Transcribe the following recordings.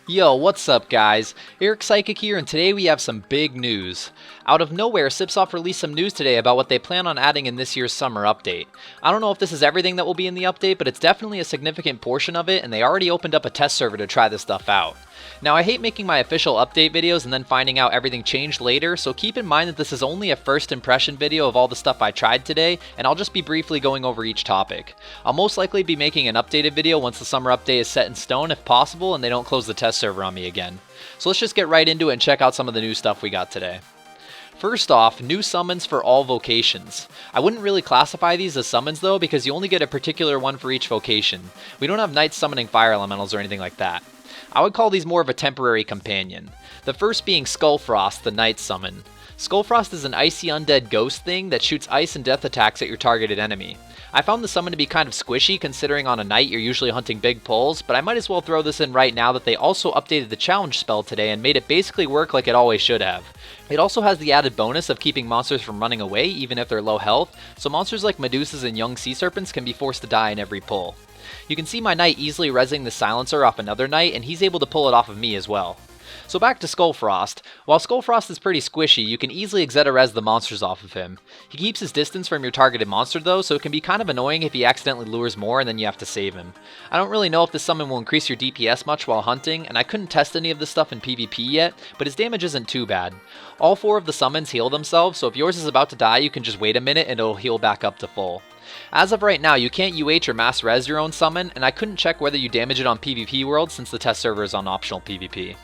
Yo, what's up guys? Eric Psychic here, and today we have some big news. Out of nowhere, Sipsoft released some news today about what they plan on adding in this year's summer update. I don't know if this is everything that will be in the update, but it's definitely a significant portion of it, and they already opened up a test server to try this stuff out. Now, I hate making my official update videos and then finding out everything changed later, so keep in mind that this is only a first impression video of all the stuff I tried today, and I'll just be briefly going over each topic. I'll most likely be making an updated video once the summer update is set in stone if possible and they don't close the test server on me again. So let's just get right into it and check out some of the new stuff we got today. First off, new summons for all vocations. I wouldn't really classify these as summons though, because you only get a particular one for each vocation. We don't have knights summoning fire elementals or anything like that. I would call these more of a temporary companion. The first being Skullfrost, the Knight summon. Skullfrost is an icy undead ghost thing that shoots ice and death attacks at your targeted enemy. I found the summon to be kind of squishy considering on a knight you're usually hunting big pulls, but I might as well throw this in right now that they also updated the challenge spell today and made it basically work like it always should have. It also has the added bonus of keeping monsters from running away even if they're low health, so monsters like Medusas and young sea serpents can be forced to die in every pull. You can see my knight easily rezzing the silencer off another knight, and he's able to pull it off of me as well. So back to Skullfrost. While Skullfrost is pretty squishy, you can easily Exeta-Rez the monsters off of him. He keeps his distance from your targeted monster though, so it can be kind of annoying if he accidentally lures more and then you have to save him. I don't really know if this summon will increase your DPS much while hunting, and I couldn't test any of this stuff in PvP yet, but his damage isn't too bad. All 4 of the summons heal themselves, so if yours is about to die you can just wait a minute and it'll heal back up to full. As of right now, you can't UH or mass res your own summon, and I couldn't check whether you damage it on PvP World since the test server is on optional PvP.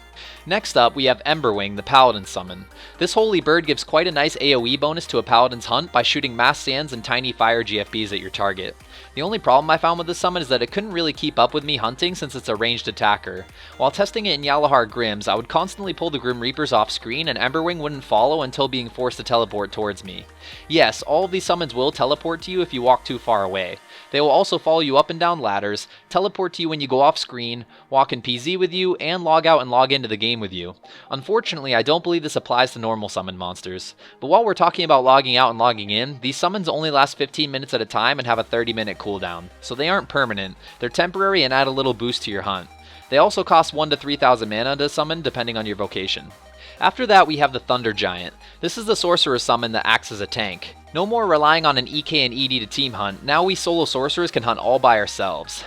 Next up, we have Emberwing, the Paladin summon. This holy bird gives quite a nice AoE bonus to a Paladin's hunt by shooting mass sands and tiny fire GFBs at your target. The only problem I found with this summon is that it couldn't really keep up with me hunting since it's a ranged attacker. While testing it in Yalahar Grims, I would constantly pull the Grim Reapers off screen and Emberwing wouldn't follow until being forced to teleport towards me. Yes, all of these summons will teleport to you if you walk too far away. They will also follow you up and down ladders, teleport to you when you go off screen, walk in PZ with you, and log out and log into the game with you. Unfortunately, I don't believe this applies to normal summon monsters. But while we're talking about logging out and logging in, these summons only last 15 minutes at a time and have a 30-minute cooldown, so they aren't permanent. They're temporary and add a little boost to your hunt. They also cost 1 to 3,000 mana to summon depending on your vocation. After that, we have the Thunder Giant. This is the sorcerer summon that acts as a tank. No more relying on an EK and ED to team hunt, now we solo sorcerers can hunt all by ourselves.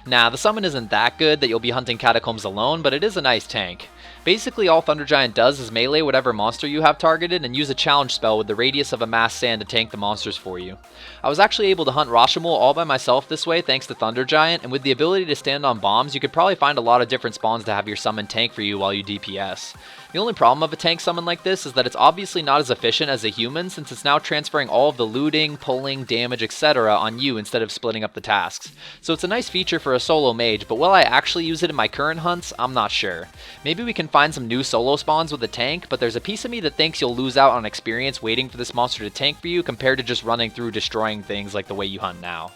Nah, the summon isn't that good that you'll be hunting catacombs alone, but it is a nice tank. Basically all Thunder Giant does is melee whatever monster you have targeted and use a challenge spell with the radius of a mass sand to tank the monsters for you. I was actually able to hunt Rashomon all by myself this way thanks to Thunder Giant, and with the ability to stand on bombs you could probably find a lot of different spawns to have your summon tank for you while you DPS. The only problem of a tank summon like this is that it's obviously not as efficient as a human since it's now transferring all of the looting, pulling, damage, etc. on you instead of splitting up the tasks. So it's a nice feature for a solo mage, but will I actually use it in my current hunts? I'm not sure. Maybe we can find some new solo spawns with a tank, but there's a piece of me that thinks you'll lose out on experience waiting for this monster to tank for you compared to just running through destroying things like the way you hunt now.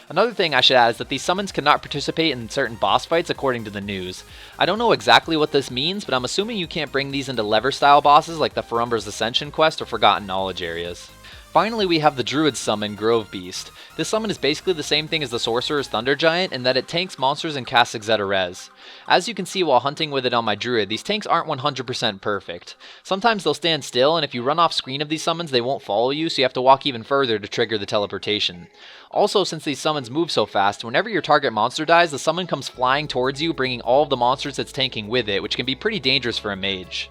Another thing I should add is that these summons cannot participate in certain boss fights according to the news. I don't know exactly what this means, but I'm assuming you can't bring these into lever style bosses like the Farumbra's Ascension quest or Forgotten Knowledge areas. Finally, we have the Druid summon, Grove Beast. This summon is basically the same thing as the Sorcerer's Thunder Giant in that it tanks monsters and casts Exeta-Rez. As you can see while hunting with it on my Druid, these tanks aren't 100% perfect. Sometimes they'll stand still, and if you run off screen of these summons, they won't follow you, so you have to walk even further to trigger the teleportation. Also, since these summons move so fast, whenever your target monster dies, the summon comes flying towards you, bringing all of the monsters it's tanking with it, which can be pretty dangerous for a mage.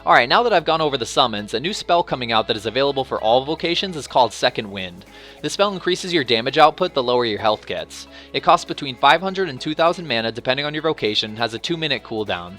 Alright, now that I've gone over the summons, a new spell coming out that is available for all vocations is called Second Wind. This spell increases your damage output the lower your health gets. It costs between 500 and 2000 mana depending on your vocation and has a 2-minute cooldown.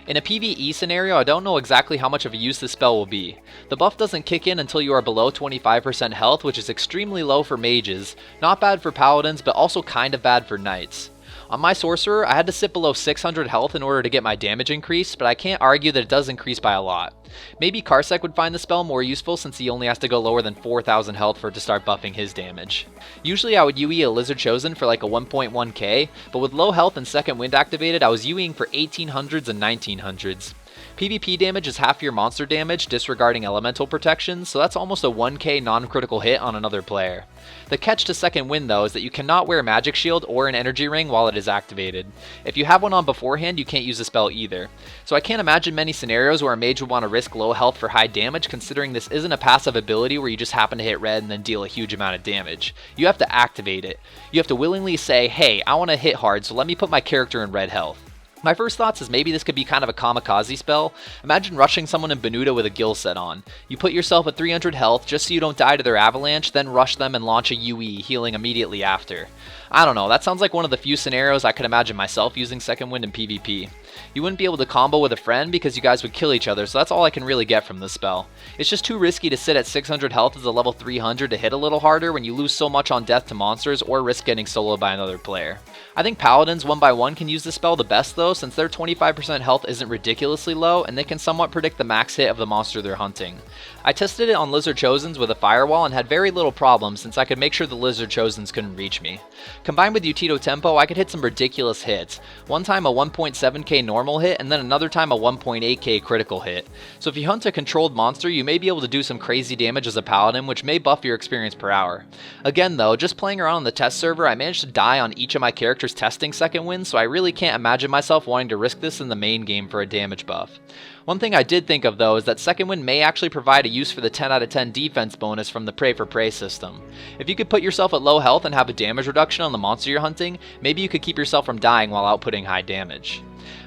In a PvE scenario, I don't know exactly how much of a use this spell will be. The buff doesn't kick in until you are below 25% health, which is extremely low for mages, not bad for paladins, but also kind of bad for knights. On my sorcerer, I had to sit below 600 health in order to get my damage increased, but I can't argue that it does increase by a lot. Maybe Karsek would find the spell more useful since he only has to go lower than 4000 health for it to start buffing his damage. Usually I would UE a Lizard Chosen for like a 1.1k, but with low health and Second Wind activated, I was UEing for 1800s and 1900s. PvP damage is half your monster damage, disregarding elemental protection, so that's almost a 1k non-critical hit on another player. The catch to Second Wind though is that you cannot wear Magic Shield or an Energy Ring while it is activated. If you have one on beforehand, you can't use the spell either. So I can't imagine many scenarios where a mage would want to risk low health for high damage, considering this isn't a passive ability where you just happen to hit red and then deal a huge amount of damage. You have to activate it. You have to willingly say, hey, I want to hit hard, so let me put my character in red health. My first thoughts is maybe this could be kind of a kamikaze spell. Imagine rushing someone in Benuta with a Gil set on. You put yourself at 300 health just so you don't die to their avalanche, then rush them and launch a UE, healing immediately after. I don't know, that sounds like one of the few scenarios I could imagine myself using Second Wind in PvP. You wouldn't be able to combo with a friend because you guys would kill each other, so that's all I can really get from this spell. It's just too risky to sit at 600 health as a level 300 to hit a little harder when you lose so much on death to monsters or risk getting soloed by another player. I think Paladins 1x1 can use this spell the best though, since their 25% health isn't ridiculously low and they can somewhat predict the max hit of the monster they're hunting. I tested it on Lizard Chosens with a Firewall and had very little problem since I could make sure the Lizard Chosens couldn't reach me. Combined with Utito Tempo, I could hit some ridiculous hits. One time a 1.7k normal hit and then another time a 1.8k critical hit. So if you hunt a controlled monster, you may be able to do some crazy damage as a Paladin, which may buff your experience per hour. Again though, just playing around on the test server, I managed to die on each of my characters testing Second Wind, so I really can't imagine myself wanting to risk this in the main game for a damage buff. One thing I did think of though is that Second Wind may actually provide a use for the 10 out of 10 defense bonus from the Pray for Prey system. If you could put yourself at low health and have a damage reduction on the monster you're hunting, maybe you could keep yourself from dying while outputting high damage.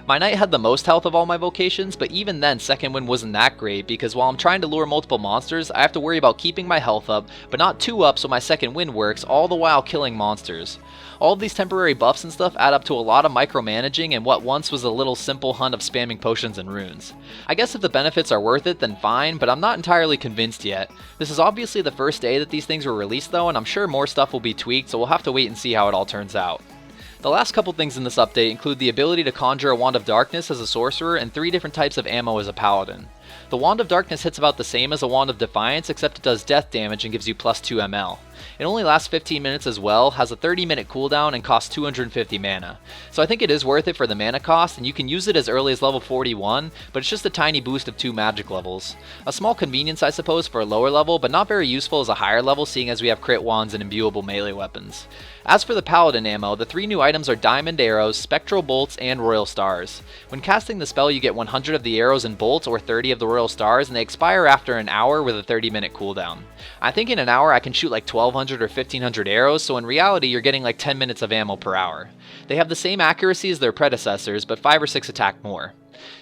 My knight had the most health of all my vocations, but even then Second Wind wasn't that great because while I'm trying to lure multiple monsters, I have to worry about keeping my health up, but not too up so my Second Wind works, all the while killing monsters. All of these temporary buffs and stuff add up to a lot of micromanaging and what once was a little simple hunt of spamming potions and runes. I guess if the benefits are worth it then fine, but I'm not entirely convinced yet. This is obviously the first day that these things were released though, and I'm sure more stuff will be tweaked, so we'll have to wait and see how it all turns out. The last couple things in this update include the ability to conjure a Wand of Darkness as a sorcerer and 3 different types of ammo as a paladin. The Wand of Darkness hits about the same as a Wand of Defiance, except it does death damage and gives you plus 2 ML. It only lasts 15 minutes as well, has a 30-minute cooldown, and costs 250 mana. So I think it is worth it for the mana cost, and you can use it as early as level 41, but it's just a tiny boost of 2 magic levels. A small convenience I suppose for a lower level, but not very useful as a higher level seeing as we have crit wands and imbuable melee weapons. As for the Paladin ammo, the 3 new items are Diamond Arrows, Spectral Bolts, and Royal Stars. When casting the spell you get 100 of the arrows and bolts or 30 of the Royal Stars, and they expire after an hour with a 30-minute cooldown. I think in an hour I can shoot like 1200 or 1500 arrows, so in reality you're getting like 10 minutes of ammo per hour. They have the same accuracy as their predecessors, but 5 or 6 attack more.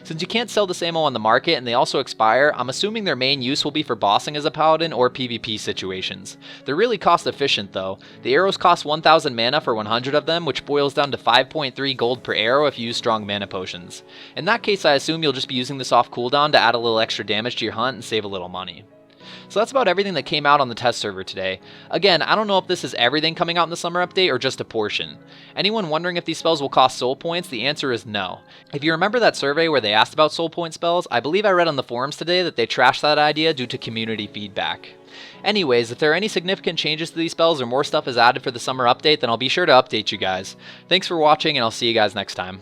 Since you can't sell this ammo on the market and they also expire, I'm assuming their main use will be for bossing as a paladin or PvP situations. They're really cost efficient though. The arrows cost 1000 mana for 100 of them, which boils down to 5.3 gold per arrow if you use strong mana potions. In that case I assume you'll just be using this off cooldown to add a little extra damage to your hunt and save a little money. So that's about everything that came out on the test server today. Again, I don't know if this is everything coming out in the summer update or just a portion. Anyone wondering if these spells will cost soul points, the answer is no. If you remember that survey where they asked about soul point spells, I believe I read on the forums today that they trashed that idea due to community feedback. Anyways, if there are any significant changes to these spells or more stuff is added for the summer update, then I'll be sure to update you guys. Thanks for watching and I'll see you guys next time.